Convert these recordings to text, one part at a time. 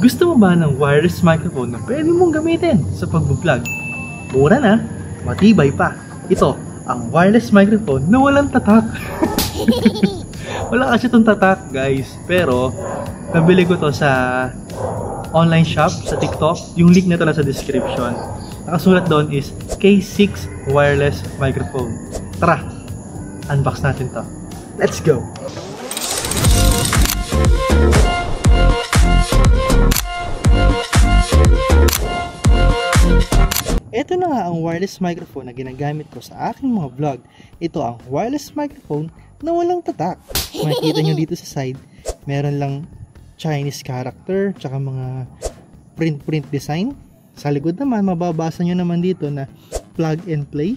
Gusto mo ba ng wireless microphone na pwede mong gamitin sa pag-vlog? Mura na, matibay pa. Ito, ang wireless microphone na walang tatak. Wala kasi itong tatak, guys. Pero, nabili ko to sa online shop, sa TikTok. Yung link na to sa description. Nakasulat doon is K6 wireless microphone. Tara, unbox natin to. Let's go! Ito na nga ang wireless microphone na ginagamit ko sa aking mga vlog. Ito ang wireless microphone na walang tatak. Makikita nyo dito sa side, meron lang Chinese character, tsaka mga print design. Sa likod naman, mababasa nyo naman dito na plug and play.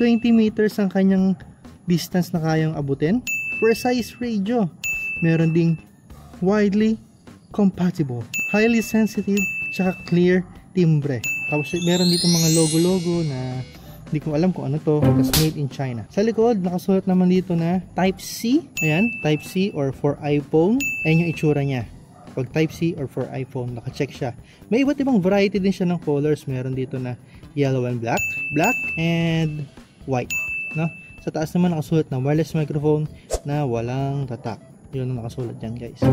20 meters ang kanyang distance na kayang abutin. Precise radio. Meron ding widely compatible, highly sensitive, tsaka clear timbre. Tapos meron dito mga logo na hindi ko alam kung ano to. Tapos made in China. Sa likod, nakasulat naman dito na Type-C. Ayan, Type-C or for iPhone. Ayan yung itsura niya. Pag Type-C or for iPhone, nakacheck siya. May iba't ibang variety din siya ng colors. Meron dito na yellow and black, and white. No? Sa taas naman nakasulat na wireless microphone na walang tatak. Yun ang nakasulat dyan, guys.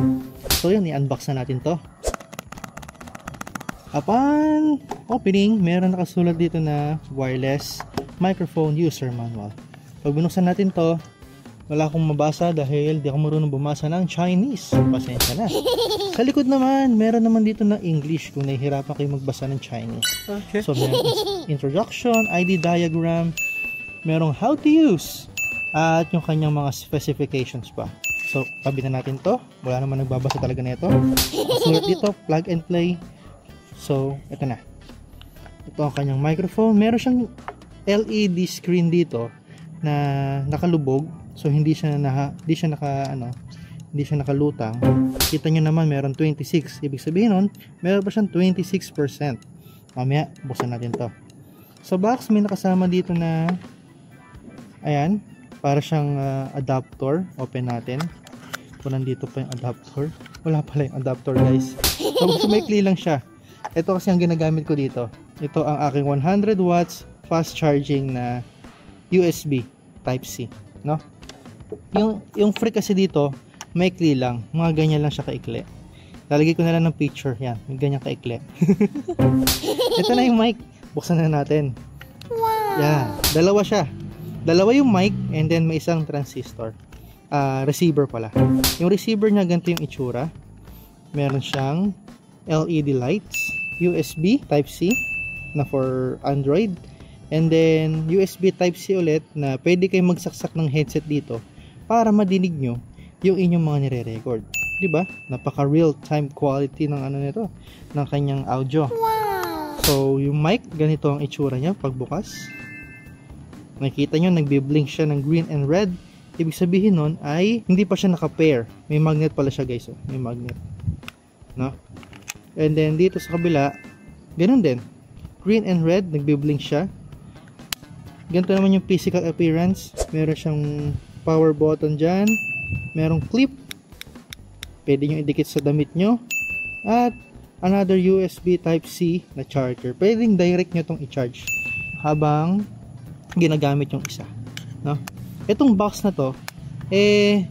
So yun, i-unbox na natin to. Upon opening, meron nakasulat dito na wireless microphone user manual. Pag binuksan natin to, wala akong mabasa dahil di ako marunong bumasa ng Chinese. Pasensya na. Sa likod naman, meron naman dito na English kung nahihirapan kayo magbasa ng Chinese. Okay. So meron introduction, ID diagram, merong how to use, at yung kanyang mga specifications pa. So, tabi na natin to. Wala naman nagbabasa talaga nito. Sulat dito, plug and play. So, ito na. Ito ang kanyang microphone. Meron siyang LED screen dito na nakalubog. So, hindi siya nakalutang. Kita nyo naman, meron 26. Ibig sabihin nun, meron pa siyang 26%. Mamaya, buksan natin to. Sa box, may nakasama dito na ayan, para siyang adapter. Open natin. Kung nandito pa yung adapter. Wala pala yung adapter, guys. So, maikli lang siya. Ito kasi ang ginagamit ko dito. Ito ang aking 100 watts fast charging na USB Type-C, no? Yung free kasi dito, maikli lang. Mga ganyan lang siya kaikli. Lalagay ko na lang ng picture. Yan, yung ganyan kaikli. Ito na yung mic. Buksan na natin. Wow! Yan, dalawa siya. Dalawa yung mic and then may isang transistor. Receiver pala. Yung receiver niya ganito yung itsura. Meron siyang LED lights, USB Type-C na for Android, and then USB Type-C ulit na pwede kayong magsaksak ng headset dito para madinig nyo yung inyong mga nire-record. Diba? Napaka real-time quality ng ano nito, ng kanyang audio. Wow! So, yung mic, ganito ang itsura niya pagbukas. Nakikita nyo, nagbi-blink siya ng green and red. Ibig sabihin nun ay hindi pa siya naka-pair. May magnet pala siya, guys. Oh. May magnet. No? And then dito sa kabila, ganun din. Green and red, nagbi-blink siya. Ganito naman yung physical appearance. Meron siyang power button dyan. Merong clip. Pwede nyo idikit sa damit nyo. At another USB Type-C na charger. Pwedeng direct nyo itong i-charge habang ginagamit yung isa. No? Itong box na to,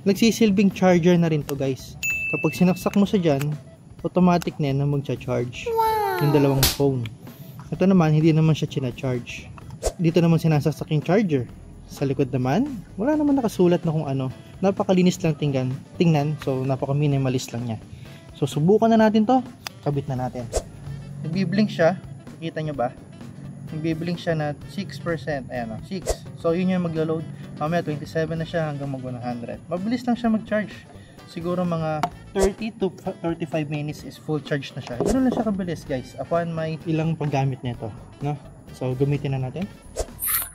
nagsisilbing charger na rin to, guys. Kapag sinaksak mo sa dyan, automatic na yan na magcha-charge. Wow! Yung dalawang phone. Ito naman, hindi naman siya china-charge. Dito naman sinasaksak yung charger. Sa likod naman, wala naman nakasulat na kung ano. Napakalinis lang tingnan. So, napaka-minimalist lang niya. So, subukan na natin to. Kabit na natin. Nagbi-blink siya. Nakita nyo ba? Nagbi-blink siya na 6%. Ayan o, 6. So, yun yung maglo-load. Mamaya, 27 na siya hanggang mag-100. Mabilis lang siya mag-charge. Siguro mga 30 to 35 minutes is full charge na siya. Ganoon lang siya kabilis, guys. Upon may ilang paggamit nito, no? So, gamitin na natin.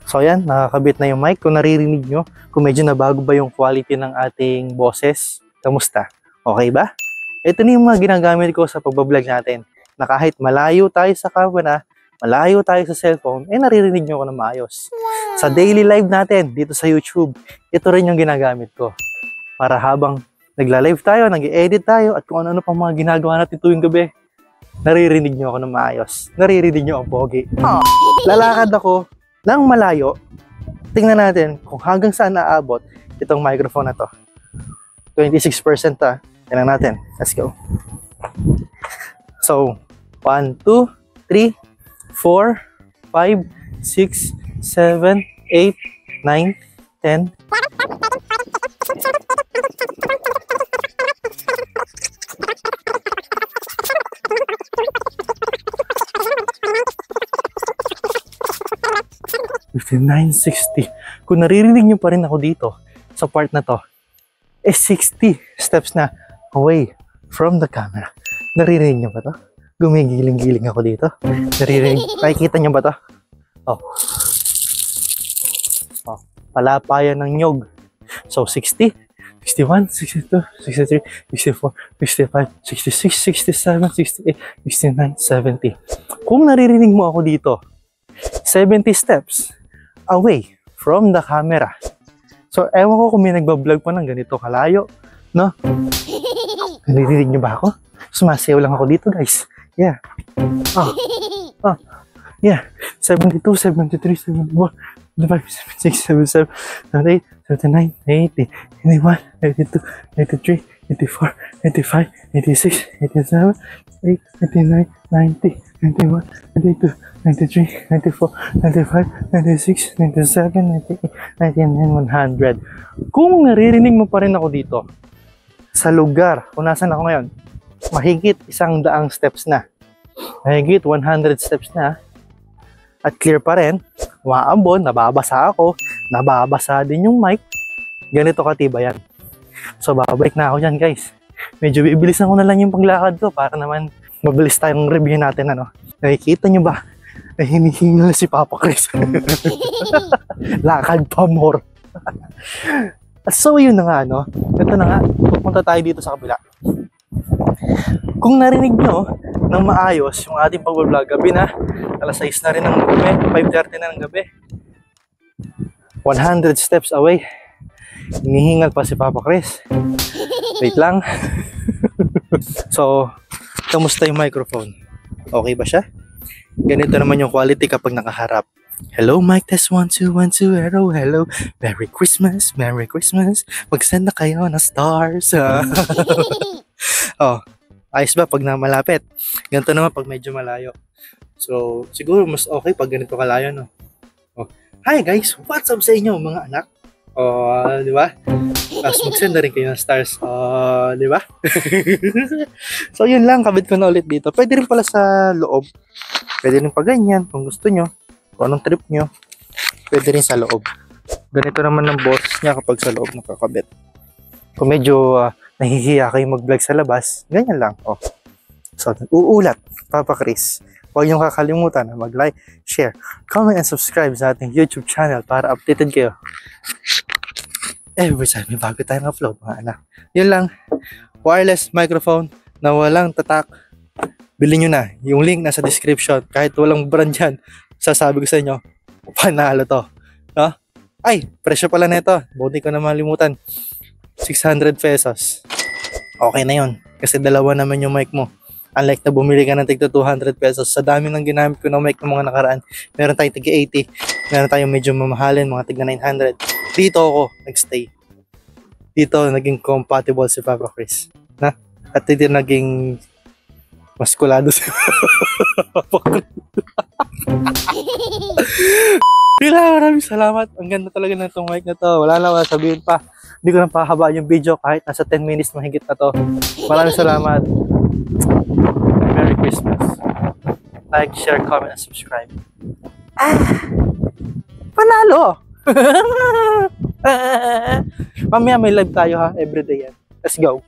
So, ayan, nakakabit na yung mic. Kung naririnig nyo, kung medyo nabago ba yung quality ng ating boses, kamusta? Okay ba? Ito na yung mga ginagamit ko sa pagbablog natin. Na kahit malayo tayo sa camera, malayo tayo sa cellphone, naririnig nyo ako na maayos. Wow! Sa daily live natin, dito sa YouTube, ito rin yung ginagamit ko. Para habang nagla-live tayo, nag-edit tayo, at kung ano-ano pang mga ginagawa natin tuwing gabi, naririnig nyo ako ng maayos. Naririnig nyo ang pogi. Lalakad ako ng malayo. Tingnan natin kung hanggang saan naabot itong microphone na to. 26% Tingnan natin. Let's go. So, 1, 2, 3, 4, 5, 6, 7, 8, 9, 10. $59.60. Kung naririnig nyo pa rin ako dito sa part na to, 60 steps na away from the camera. Naririnig nyo ba to? Gumigiling-giling ako dito. Naririnig. Nakikita nyo ba to? Oh. Palapayan ng nyog. So, 60, 61, 62, 63, 64, 65, 66, 67, 68, 69, 70. Kung naririnig mo ako dito, 70 steps away from the camera. So, ewan ko kung may nagbablog pa ng ganito kalayo, no? Naririnig nyo ba ako? Sumasayaw lang ako dito, guys. Yeah. Yeah. 72, 73, 74, 75, 76, 77, 78, 79, 80, 81, 82, 83, 84, 85, 86, 87, 89, 90, 91, 92, 93, 94, 95, 96, 97, 98, 99, 100. Kung naririnig mo pa rin ako dito, sa lugar kung nasan ako ngayon, mahigit 100 steps na. Mahigit 100 steps na. At clear pa rin, waambon, nababasa ako, nababasa din yung mic. Ganito katiba yan. So, babalik na ako dyan, guys. Medyo bibilisan ko na lang yung paglakad ko para naman mabilis tayong review natin, ano. Nakikita nyo ba? Ay, hinihingal si Papa Chris. Lakad pa more. So, yun na nga, no. Ito na nga, pupunta tayo dito sa kabila. Kung narinig nyo ng maayos yung ating pag-vlog, gabi na, alas 6 na rin ng gabi, 5:30 na ng gabi. 100 steps away. Hinihingal pa si Papa Chris. Wait lang. So, kamusta yung microphone? Okay ba siya? Ganito naman yung quality kapag nakaharap. Hello, mic test 1, 2, 1, 2, hello, hello. Merry Christmas, Merry Christmas. Mag-send na kayo ng stars. Oh, ayos ba pag malapit? Ganito naman pag medyo malayo. So, siguro mas okay pag ganito kalayo, no? Oh. Hi guys, what's up sa inyo mga anak? Oh, di ba? Tapos mag-send na rin kayo ng stars. Oh, di ba? So, yun lang. Kabit ko na ulit dito. Pwede rin pala sa loob. Pwede rin pa ganyan kung gusto nyo. Kung anong trip nyo. Pwede rin sa loob. Ganito naman ng boss niya kapag sa loob nakakabit. Kung medyo nahihiya kayo mag-vlog sa labas, ganyan lang. Oh. So, uulat, Papa Chris. Huwag niyong kakalimutan na mag-like, share, comment, and subscribe sa ating YouTube channel para updated kayo. Every time may bago tayong upload, mga anak. Yun lang. Wireless microphone na walang tatak. Bilhin nyo na. Yung link nasa description. Kahit walang brand yan, sasabi ko sa inyo, panalo to. No? Ay, presyo pala nito. Buti ko na malimutan. 600 pesos. Okay na yun. Kasi dalawa naman yung mic mo. Unlike na bumili ka ng tigta 200 pesos. Sa dami ng ginamit ko ng mic ng mga nakaraan, meron tayong tigta 80. Meron tayong medyo mamahalin, mga tigta 900. Dito ako nagstay. Dito naging compatible si Papa Chris. Na? At dito naging maskulado si Papa Chris. Maraming salamat. Ang ganda talaga ng itong mic na to. Wala na sabihin pa. Hindi ko na pahabaan yung video kahit nasa 10 minutes mahigit na to. Maraming salamat. Merry Christmas. Like, share, comment, and subscribe. Panalo! Mamaya may live tayo ha. Everyday yan. Let's go.